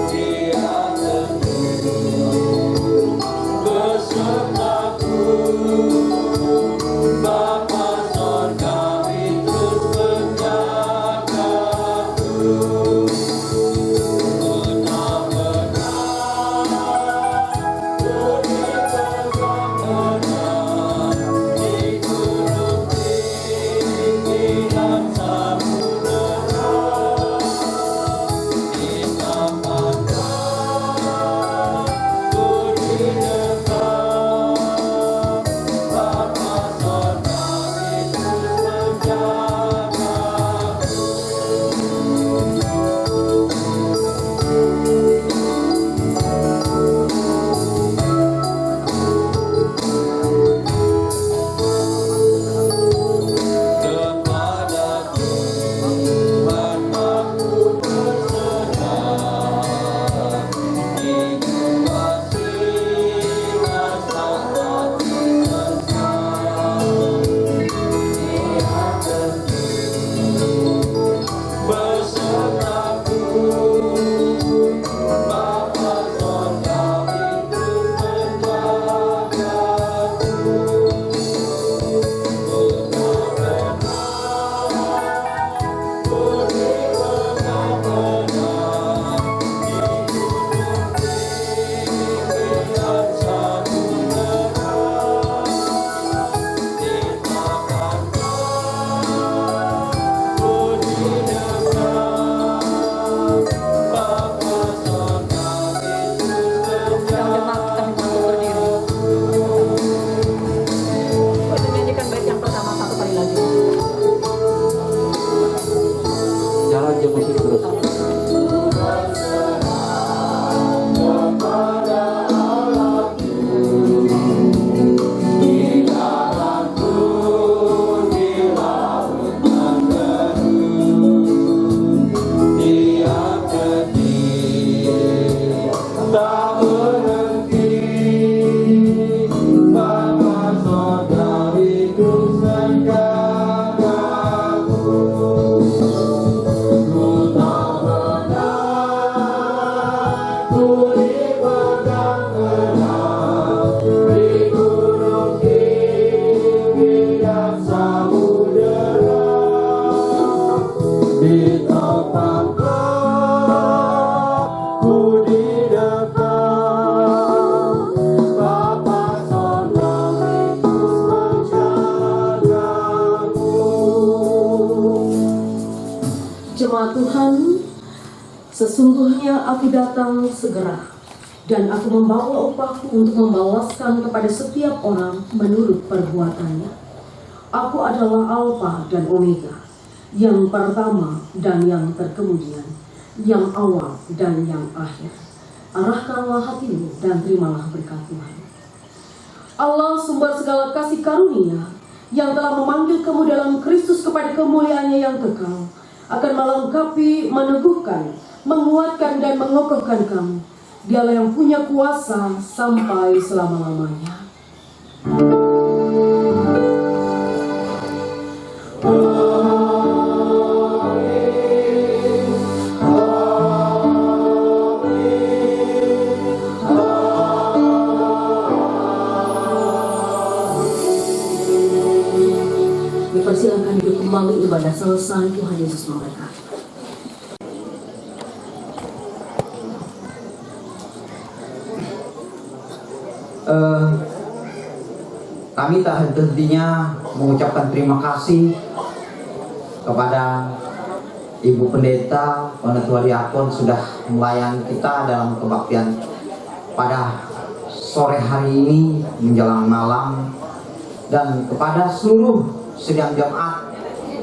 Dia teguh besertaku, Bapa Sorgawi terus menjagaku. Ku tak benar, ku dipegang erat di gunung tinggi dan samudera, di tempatnya ku didekat, Bapa Sorgawi terus menjagaku. Sesungguhnya aku datang segera, dan aku membawa upahku untuk membalaskan kepada setiap orang menurut perbuatannya. Aku adalah Alfa dan Omega, yang pertama dan yang terkemudian, yang awal dan yang akhir. Arahkanlah hatimu dan terimalah berkat Tuhan. Allah sumber segala kasih karunia, yang telah memanggil kamu dalam Kristus kepada kemuliaannya yang kekal, akan melengkapi, meneguhkan, menguatkan dan mengokohkan kamu. Dialah yang punya kuasa sampai selama-lamanya. Dipersilakan hidup kembali, ibadah selesai. Tuhan Yesus memberkati. Kami tak henti-hentinya mengucapkan terima kasih kepada Ibu Pendeta, Penetua Diakon sudah melayani kita dalam kebaktian pada sore hari ini menjelang malam, dan kepada seluruh sidang jemaat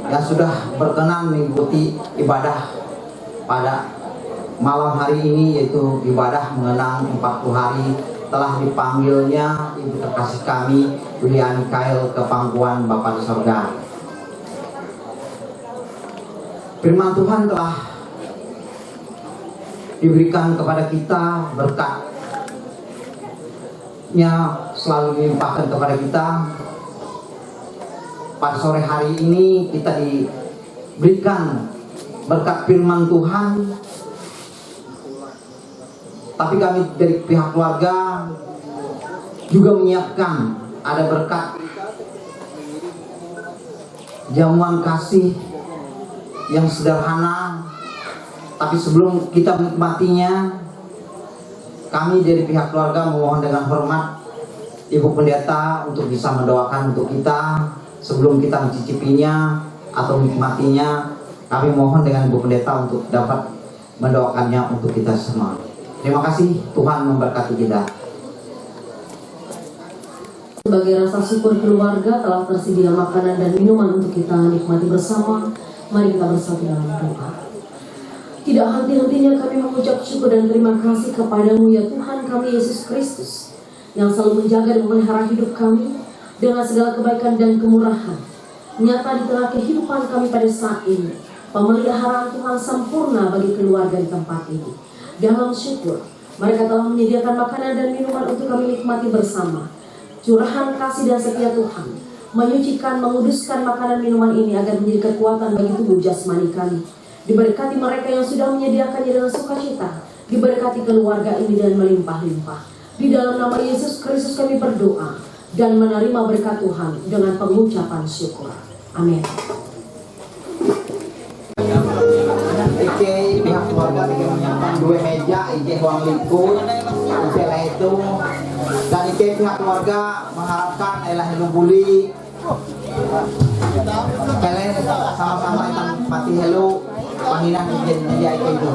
yang sudah berkenan mengikuti ibadah pada malam hari ini, yaitu ibadah mengenang 40 hari telah dipanggilnya Ibu terkasih kami Yuliani Kail ke pangkuan Bapa di Sorga. Firman Tuhan telah diberikan kepada kita, berkatnya selalu dilimpahkan kepada kita. Pada sore hari ini kita diberikan berkat firman Tuhan, tapi kami dari pihak keluarga juga menyiapkan ada berkat jamuan kasih yang sederhana. Tapi sebelum kita menikmatinya, kami dari pihak keluarga memohon dengan hormat Ibu Pendeta untuk bisa mendoakan untuk kita sebelum kita mencicipinya atau menikmatinya. Kami mohon dengan Ibu Pendeta untuk dapat mendoakannya untuk kita semua. Terima kasih, Tuhan memberkati kita. Sebagai rasa syukur keluarga telah tersedia makanan dan minuman untuk kita nikmati bersama. Mari kita bersatu dalam doa. Tidak henti-hentinya kami mengucap syukur dan terima kasih kepadamu ya Tuhan kami Yesus Kristus, yang selalu menjaga dan memelihara hidup kami dengan segala kebaikan dan kemurahan. Nyata di tengah kehidupan kami pada saat ini, pemeliharaan Tuhan sempurna bagi keluarga di tempat ini. Dalam syukur, mereka telah menyediakan makanan dan minuman untuk kami nikmati bersama. Curahan kasih dan setia Tuhan menyucikan, menguduskan makanan minuman ini agar menjadi kekuatan bagi tubuh jasmani kami. Diberkati mereka yang sudah menyediakannya dengan sukacita. Diberkati keluarga ini dengan melimpah-limpah. Di dalam nama Yesus Kristus kami berdoa dan menerima berkat Tuhan dengan pengucapan syukur. Amin. Ike pihak keluarga juga menyiapkan 2 meja, Ike ruang lingkup, Ike itu, dan Ike pihak keluarga mengharapkan elah buli, kalian sama-sama ikan mati hello, panggilan izin meja Ike itu.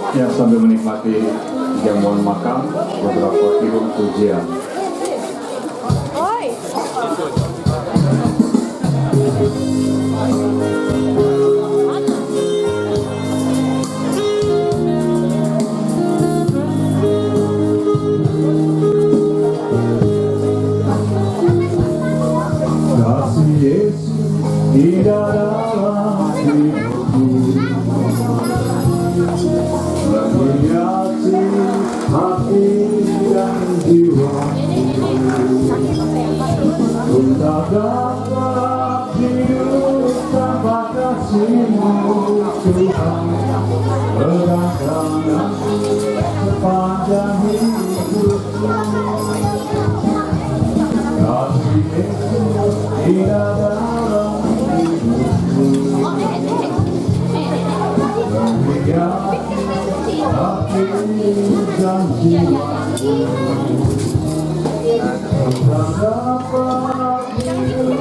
Ya, sambil menikmati jamuan makan, beberapa kilo pujian. Kasih Yesus di dalam hidupku menghiasi hati dan jiwaku, untuk dapat hidup kasih-Mu Tuhan, pegangkan aku sepanjang hidupku. Kasih Yesus tidak dalam hidupku, menghiasi hati dan jiwaku. Tak dapat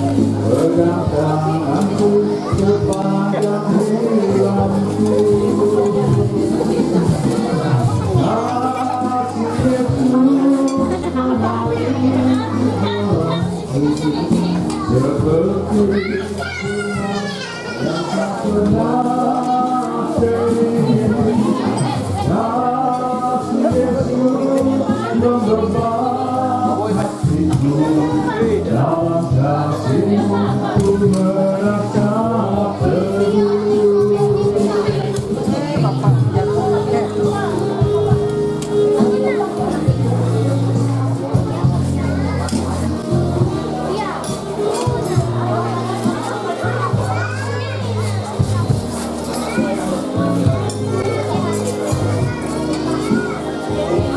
hidup tanpa kasih-Mu Tuhan, pegangkan aku sepanjang hidupku. Kasih Yesus mengalir dalamku, seperti yang tak pernah kering. Kasih Yesus membebas hatiku, dalam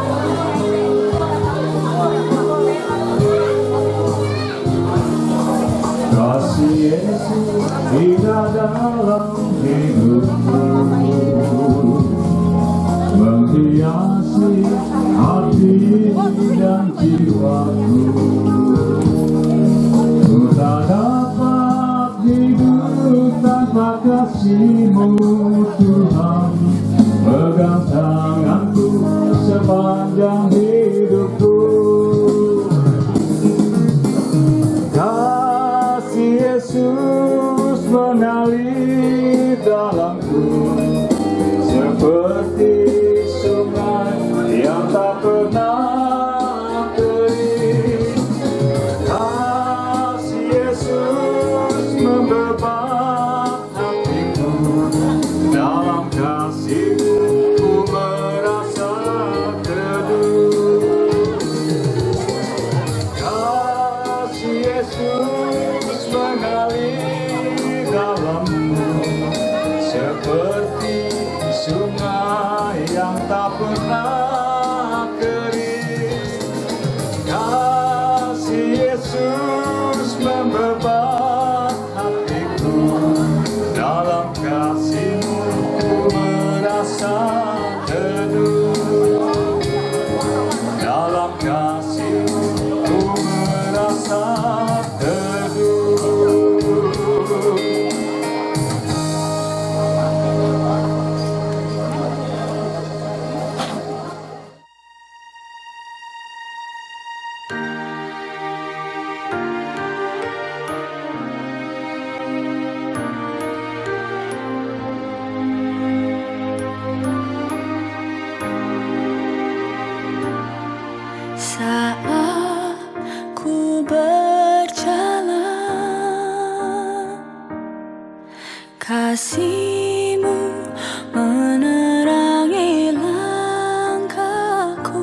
kasih-Mu ku merasa teduh. Kasih Yesus tidak dalam hidupku, menghiasi hati dan jiwaku. Ku tak dapat hidup tanpa kasih-Mu Tuhan, pegang tanganku sepanjang hidupku. Kasih Yesus mengalir dalamku, seperti sungai yang tak pernah kering. Kasih Yesus membebas hatiku, dalam kasih-Mu ku merasa teduh. Kasih Yesus mengalir dalamku, seperti sungai yang tak pernah kering. Kasih Yesus membebas hatiku, dalam kasih-Mu ku merasa teduh. Dalam kasih-Mu ku merasa teduh. Saat ku berjalan, kasih-Mu menerangi langkahku.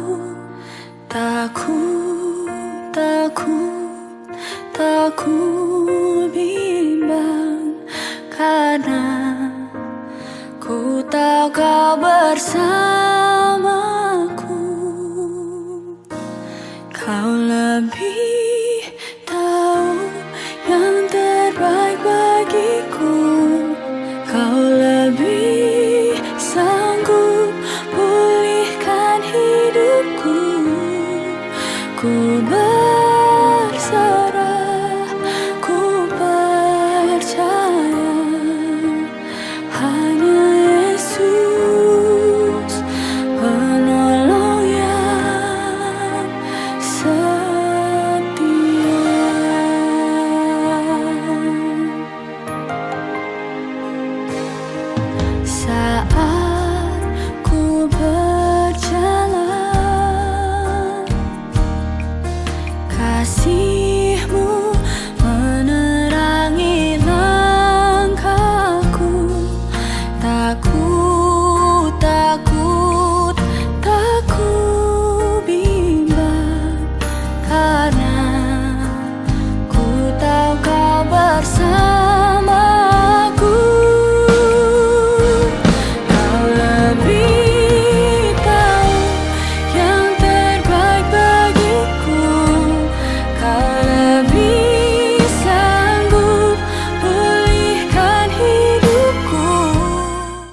Takut bimbang, karena ku tahu Kau bersamaku. Kau lebih tahu yang terbaik bagiku. Kau lebih sanggup pulihkan hidupku. Ku